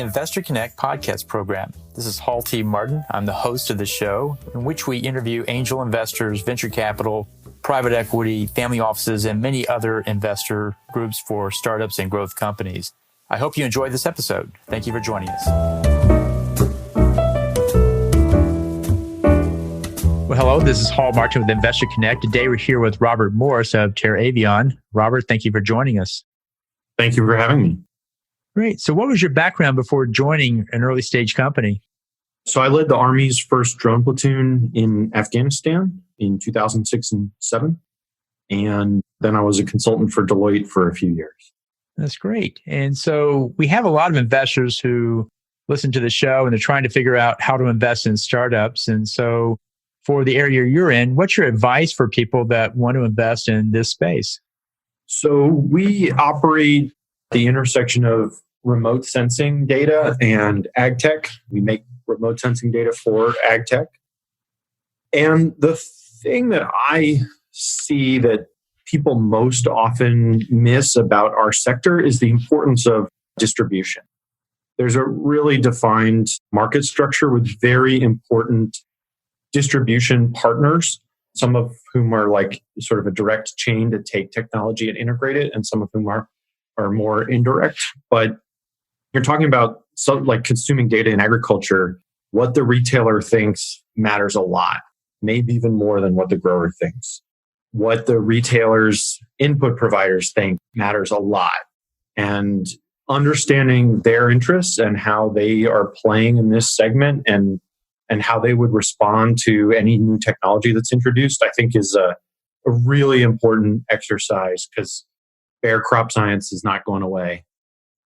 Investor Connect podcast program. This is Hall T. Martin. I'm the host of the show, in which we interview angel investors, venture capital, private equity, family offices, and many other investor groups for startups and growth companies. I hope you enjoyed this episode. Thank you for joining us. Well, hello, this is Hall Martin with Investor Connect. Today we're here with Robert Morris of TerrAvion. Robert, thank you for joining us. Thank you for having me. Great. So what was your background before joining an early stage company? So I led the Army's first drone platoon in Afghanistan in 2006 and 2007. And then I was a consultant for Deloitte for a few years. That's great. And so we have a lot of investors who listen to the show and they're trying to figure out how to invest in startups. And so for the area you're in, what's your advice for people that want to invest in this space? So we operate the intersection of remote sensing data and ag tech. We make remote sensing data for ag tech. And the thing that I see that people most often miss about our sector is the importance of distribution. There's a really defined market structure with very important distribution partners, some of whom are like sort of a direct chain to take technology and integrate it, and some of whom are more indirect. But you're talking about like consuming data in agriculture. What the retailer thinks matters a lot, maybe even more than what the grower thinks. What the retailer's input providers think matters a lot. And understanding their interests and how they are playing in this segment and how they would respond to any new technology that's introduced, I think is a really important exercise, because bare crop science is not going away.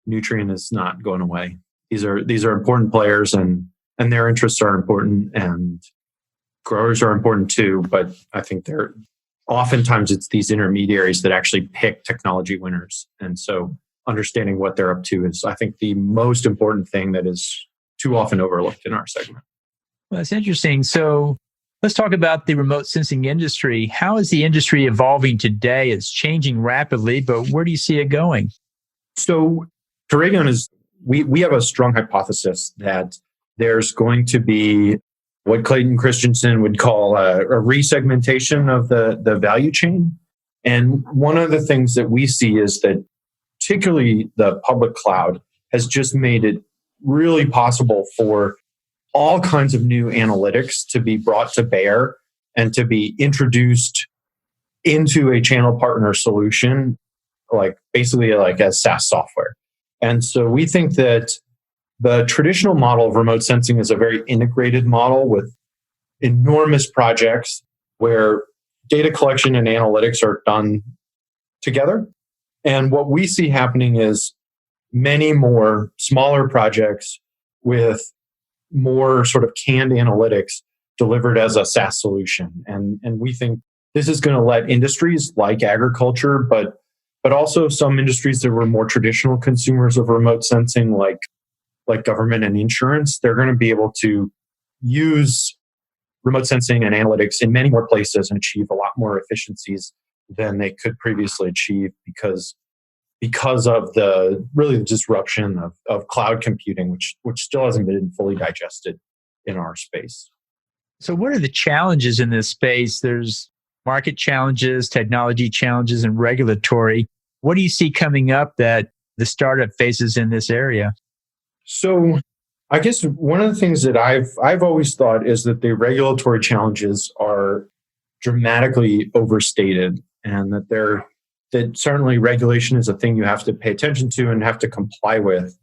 Nutrient is not going away. These are important players, and their interests are important, and growers are important too. But I think oftentimes it's these intermediaries that actually pick technology winners. And so understanding what they're up to is, I think, the most important thing that is too often overlooked in our segment. Well, that's interesting. So let's talk about the remote sensing industry. How is the industry evolving today? It's changing rapidly, but where do you see it going? So TerrAvion we have a strong hypothesis that there's going to be what Clayton Christensen would call a resegmentation of the value chain. And one of the things that we see is that particularly the public cloud has just made it really possible for all kinds of new analytics to be brought to bear and to be introduced into a channel partner solution, basically as SaaS software. And so we think that the traditional model of remote sensing is a very integrated model with enormous projects where data collection and analytics are done together. And what we see happening is many more smaller projects with more sort of canned analytics delivered as a SaaS solution. And we think this is going to let industries like agriculture, but also some industries that were more traditional consumers of remote sensing, like government and insurance, they're going to be able to use remote sensing and analytics in many more places and achieve a lot more efficiencies than they could previously achieve because of the disruption of cloud computing, which still hasn't been fully digested in our space. So what are the challenges in this space? There's market challenges, technology challenges, and regulatory. What do you see coming up that the startup faces in this area? So I guess one of the things that I've always thought is that the regulatory challenges are dramatically overstated, and that certainly regulation is a thing you have to pay attention to and have to comply with,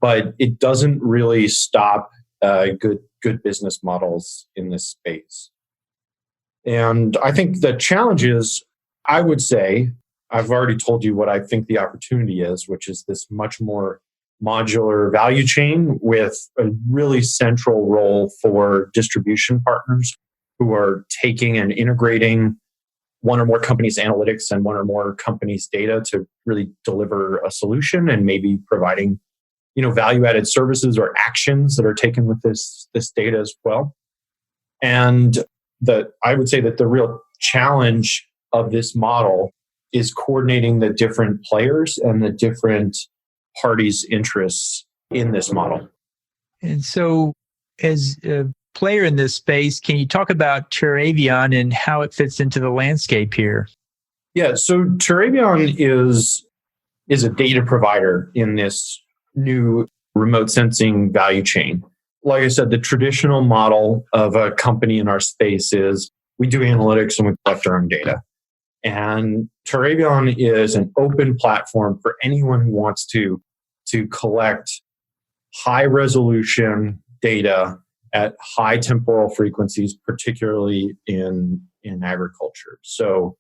but it doesn't really stop good business models in this space. And I think the challenge is, I would say, I've already told you what I think the opportunity is, which is this much more modular value chain with a really central role for distribution partners who are taking and integrating one or more companies' analytics and one or more companies' data to really deliver a solution, and maybe providing, value-added services or actions that are taken with this data as well. And I would say that the real challenge of this model is coordinating the different players and the different parties' interests in this model. And so, as a player in this space, can you talk about TerrAvion and how it fits into the landscape here? Yeah, so TerrAvion is a data provider in this new remote sensing value chain. Like I said, the traditional model of a company in our space is we do analytics and we collect our own data. And TerrAvion is an open platform for anyone who wants to collect high resolution data at high temporal frequencies, particularly in agriculture. So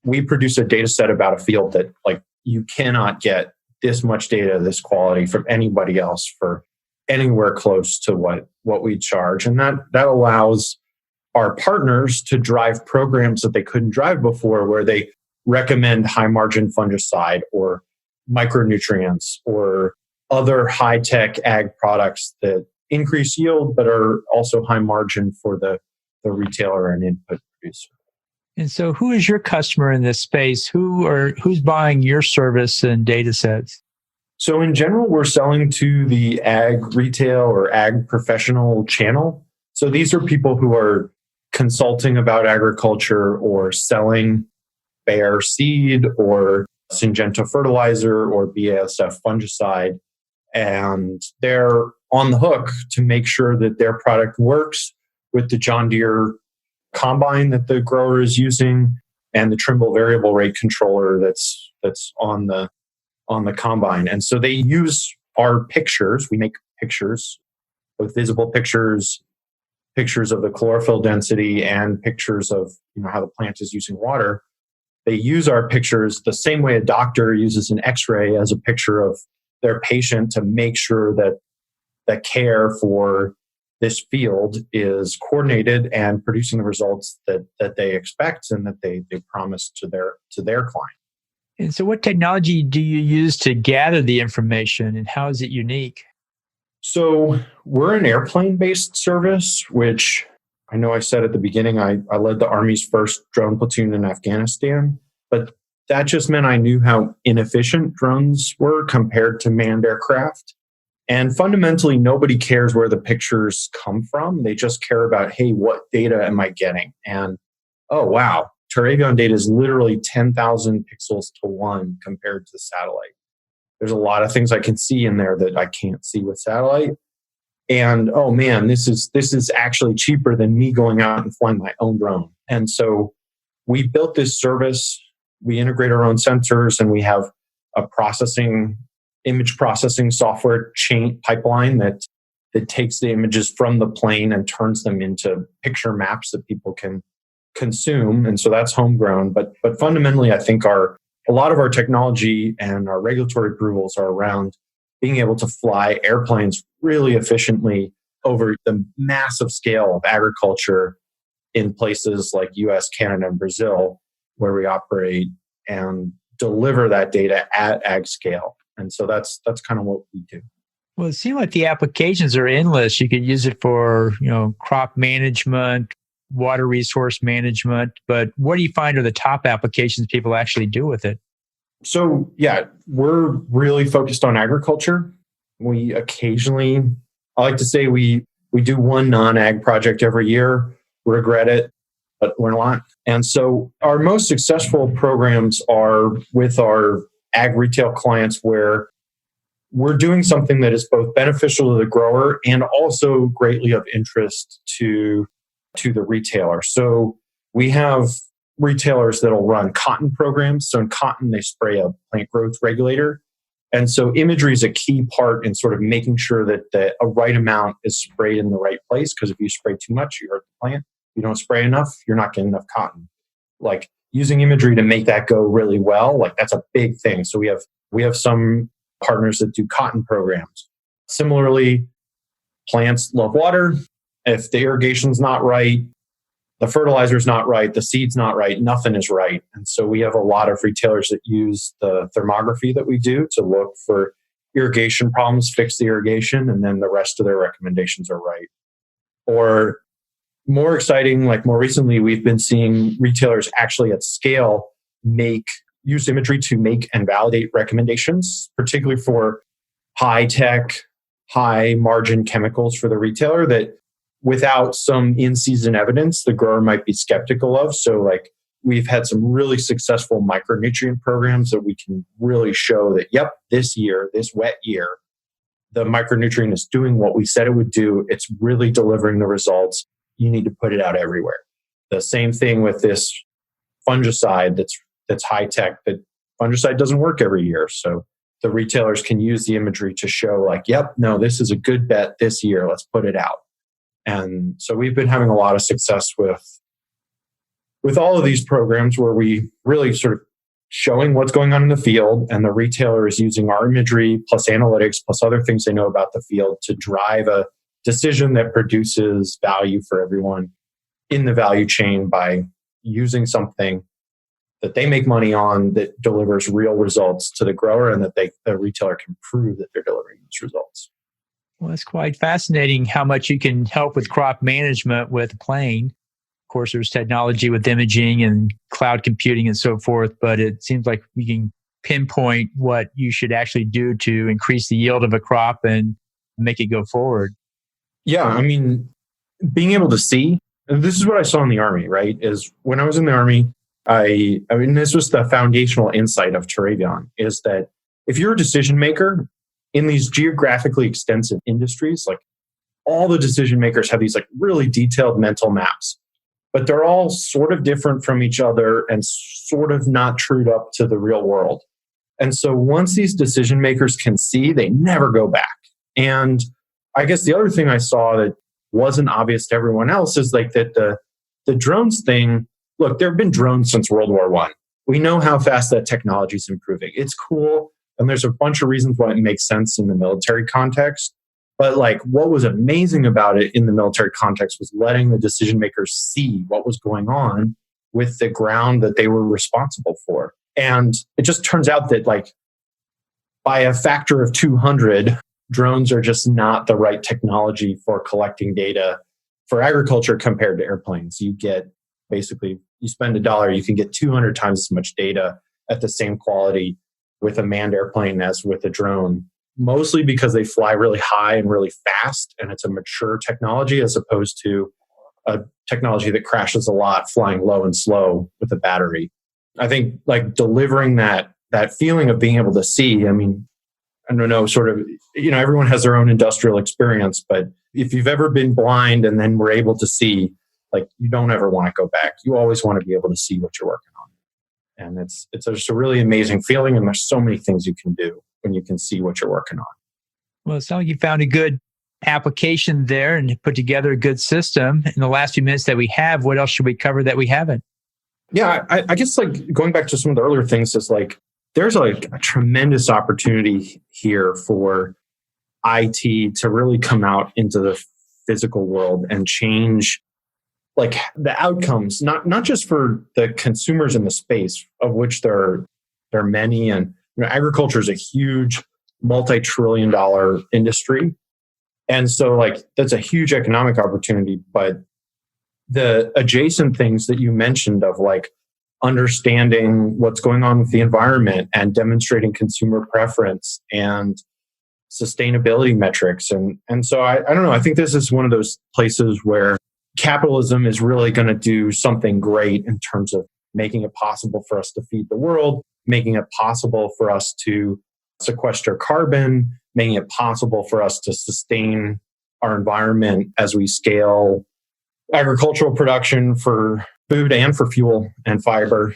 we produce a data set about a field that like you cannot get this much data, this quality from anybody else for anywhere close to what we charge. And that allows our partners to drive programs that they couldn't drive before, where they recommend high margin fungicide or micronutrients or other high tech ag products that increase yield but are also high margin for the retailer and input producer. And so, who is your customer in this space? Who's buying your service and data sets? So in general, we're selling to the ag retail or ag professional channel. So these are people who are consulting about agriculture or selling Bayer seed or Syngenta fertilizer or BASF fungicide. And they're on the hook to make sure that their product works with the John Deere combine that the grower is using and the Trimble variable rate controller that's on the combine. And so they use our pictures. We make pictures, both visible pictures of the chlorophyll density and pictures of how the plant is using water. They use our pictures the same way a doctor uses an X-ray as a picture of their patient to make sure that the care for this field is coordinated and producing the results that they expect and that they promise to their client. And so what technology do you use to gather the information and how is it unique? So we're an airplane-based service, which I know I said at the beginning, I led the Army's first drone platoon in Afghanistan, but that just meant I knew how inefficient drones were compared to manned aircraft. And fundamentally, nobody cares where the pictures come from. They just care about, hey, what data am I getting? And, oh, wow, TerrAvion data is literally 10,000 pixels to 1 compared to the satellite. There's a lot of things I can see in there that I can't see with satellite. And, oh, man, this is actually cheaper than me going out and flying my own drone. And so we built this service. We integrate our own sensors, and we have a image processing software chain pipeline that takes the images from the plane and turns them into picture maps that people can consume. And so that's homegrown. But fundamentally, I think a lot of our technology and our regulatory approvals are around being able to fly airplanes really efficiently over the massive scale of agriculture in places like US, Canada, and Brazil, where we operate and deliver that data at ag scale. And so that's kind of what we do. Well, it seems like the applications are endless. You could use it for, crop management, water resource management, but what do you find are the top applications people actually do with it? So, yeah, we're really focused on agriculture. We occasionally, I like to say we do one non-ag project every year, regret it, but we're not. And so our most successful programs are with our ag retail clients, where we're doing something that is both beneficial to the grower and also greatly of interest to the retailer. So we have retailers that'll run cotton programs. So in cotton, they spray a plant growth regulator. And so imagery is a key part in sort of making sure that a right amount is sprayed in the right place. Because if you spray too much, you hurt the plant. If you don't spray enough, you're not getting enough cotton. Like using imagery to make that go really well, like that's a big thing. So we have some partners that do cotton programs. Similarly, plants love water. If the irrigation's not right, the fertilizer's not right, the seed's not right, nothing is right. And so we have a lot of retailers that use the thermography that we do to look for irrigation problems, fix the irrigation, and then the rest of their recommendations are right. Or more exciting, like more recently, we've been seeing retailers actually at scale use imagery to make and validate recommendations, particularly for high-tech high margin chemicals for the retailer that without some in-season evidence, the grower might be skeptical of. So like we've had some really successful micronutrient programs that we can really show that, yep, this year, this wet year, the micronutrient is doing what we said it would do. It's really delivering the results. You need to put it out everywhere. The same thing with this fungicide that's high tech, that fungicide doesn't work every year. So the retailers can use the imagery to show like, yep, no, this is a good bet this year. Let's put it out. And so we've been having a lot of success with all of these programs where we really sort of showing what's going on in the field, and the retailer is using our imagery plus analytics plus other things they know about the field to drive a decision that produces value for everyone in the value chain by using something that they make money on that delivers real results to the grower, and that the retailer can prove that they're delivering those results. Well, it's quite fascinating how much you can help with crop management with a plane. Of course, there's technology with imaging and cloud computing and so forth, but it seems like we can pinpoint what you should actually do to increase the yield of a crop and make it go forward. Yeah, I mean, being able to see, and this is what I saw in the Army, right? Is when I was in the Army, I mean, this was the foundational insight of TerrAvion, is that if you're a decision maker in these geographically extensive industries, like all the decision makers have these like really detailed mental maps, but they're all sort of different from each other and sort of not trued up to the real world. And so once these decision makers can see, they never go back. And I guess the other thing I saw that wasn't obvious to everyone else is like that the drones thing, look, there have been drones since World War I. We know how fast that technology is improving. It's cool. And there's a bunch of reasons why it makes sense in the military context. But like what was amazing about it in the military context was letting the decision makers see what was going on with the ground that they were responsible for. And it just turns out that like by a factor of 200, drones are just not the right technology for collecting data for agriculture compared to airplanes. You get basically, you spend $1, you can get 200 times as much data at the same quality with a manned airplane as with a drone, mostly because they fly really high and really fast, and it's a mature technology as opposed to a technology that crashes a lot flying low and slow with a battery. I think like delivering that feeling of being able to see, I mean, I don't know, sort of, you know, everyone has their own industrial experience, but if you've ever been blind and then were able to see, like you don't ever want to go back. You always want to be able to see what you're working on. And it's just a really amazing feeling. And there's so many things you can do when you can see what you're working on. Well, it sounds like you found a good application there and put together a good system. In the last few minutes that we have, what else should we cover that we haven't? Yeah, I guess like going back to some of the earlier things is like, there's like a tremendous opportunity here for IT to really come out into the physical world and change like the outcomes, not just for the consumers in the space, of which there are many. And you know, agriculture is a huge multi-trillion-dollar industry. And so like that's a huge economic opportunity. But the adjacent things that you mentioned of like understanding what's going on with the environment and demonstrating consumer preference and sustainability metrics. And so I don't know, I think this is one of those places where capitalism is really going to do something great in terms of making it possible for us to feed the world, making it possible for us to sequester carbon, making it possible for us to sustain our environment as we scale agricultural production for food and for fuel and fiber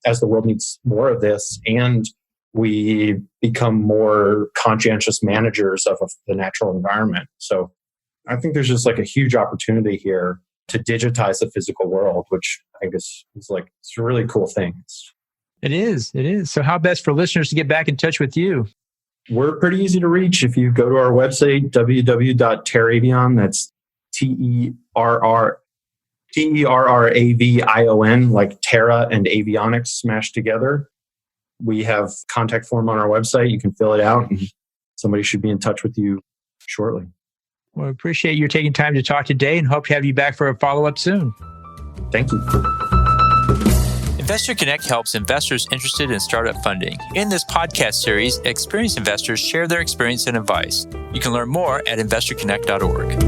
as the world needs more of this, and we become more conscientious managers of the natural environment. So I think there's just like a huge opportunity here to digitize the physical world, which I think is like, it's a really cool thing. It is. So how best for listeners to get back in touch with you? We're pretty easy to reach. If you go to our website, www.TerrAvion, that's TerrAvion, like Terra and avionics smashed together. We have contact form on our website. You can fill it out and somebody should be in touch with you shortly. Well, I appreciate you taking time to talk today and hope to have you back for a follow-up soon. Thank you. If Investor Connect helps investors interested in startup funding. In this podcast series, experienced investors share their experience and advice. You can learn more at investorconnect.org.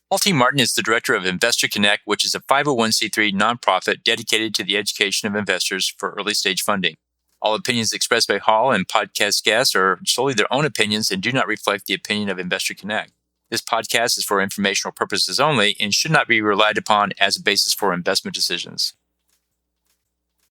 Paul T. Martin is the director of Investor Connect, which is a 501c3 nonprofit dedicated to the education of investors for early-stage funding. All opinions expressed by Hall and podcast guests are solely their own opinions and do not reflect the opinion of Investor Connect. This podcast is for informational purposes only and should not be relied upon as a basis for investment decisions.